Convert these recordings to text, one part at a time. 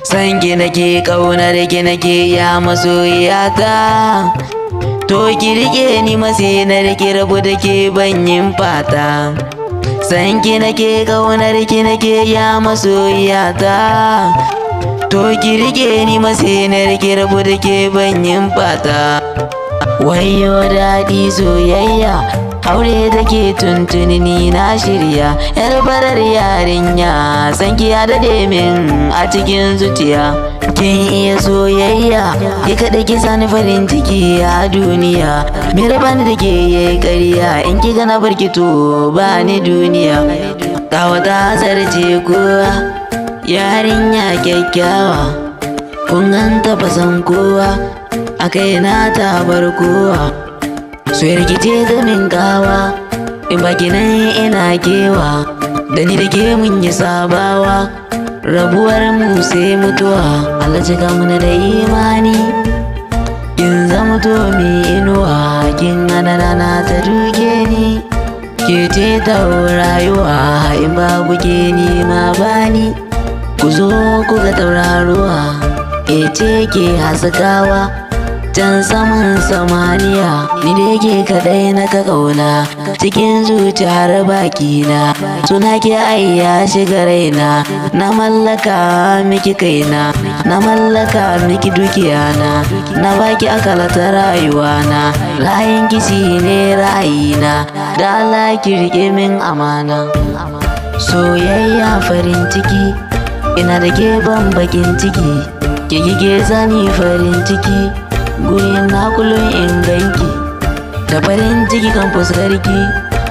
San ki nake, ƙaunar ki nake, ya masoyiyata. To ki rike ni masinar ki, rabu da ke ban yin fata. San ki nake, ƙaunar ki nake, ya masoyiyata. To ki rike ni masinar ki, rabu da ke ban yin fata. Wayyo daɗi soyayya, aure take tuntuni ni na shirya. Yar barar yarinya, san ki ya daɗe min a cikin zuciya. Kin iya soyayya, ki kaɗa ki sani farin ciki a duniya. Me raban da ke yayi ƙarya, in ki gana barki to ba ni duniya. Ƙawata zarce kowa, yarinya kyakkyawa. Kun ganta fasan kowa, a kaina ta bar kowa. Soyar ki ce ta min kawa, in baki nan ina kewa. Da ni da ke mun yi sabawa, rabuwar mu sai mutuwa. Allah cika mana da imani, kin zama to mi inuwa. Kin hana rana ta duke ni, ke ce ta rayuwa. In babu ke ni ma bani, ku zo ku ga tauraruwa. Ke ce ke haskawa can saman samaniya. Ni da yake kaɗai na ka ƙauna, cikin zuciyar bakina. Suna ki ai ya shiga raina, na mallaka miki kaina, na mallaka miki dukiyana. Na baki akalata rayuwana, layin kisi ne ra'ayina. Da Allah ki riƙe min amana. Soyayya farin ciki, ina da ke ban bakin ciki. Ke kike sani farin ciki, gurin na kullum in ganki. Da farin ciki kan fuskarki,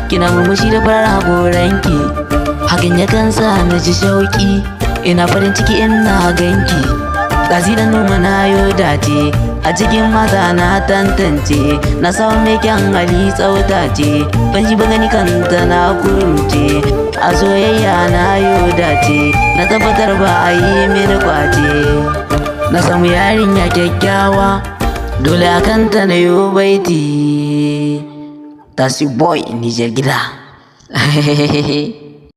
kina murmushi da farar hakoranki. Hakan yakan sa na ji shauki, ina farin ciki ina ganki. Ɗazi da noma na yo dace, a cikin mata na tantance. Na samu mai kyan hali tsauta ce, ban shi gani kanta na kurumce. A soyayya na yo dace, na tabbatar ba a yi mini kwace. Na samu yarinya kyakkyawa, dole a kanta na yo baiti. Tasi boy Nijar gida.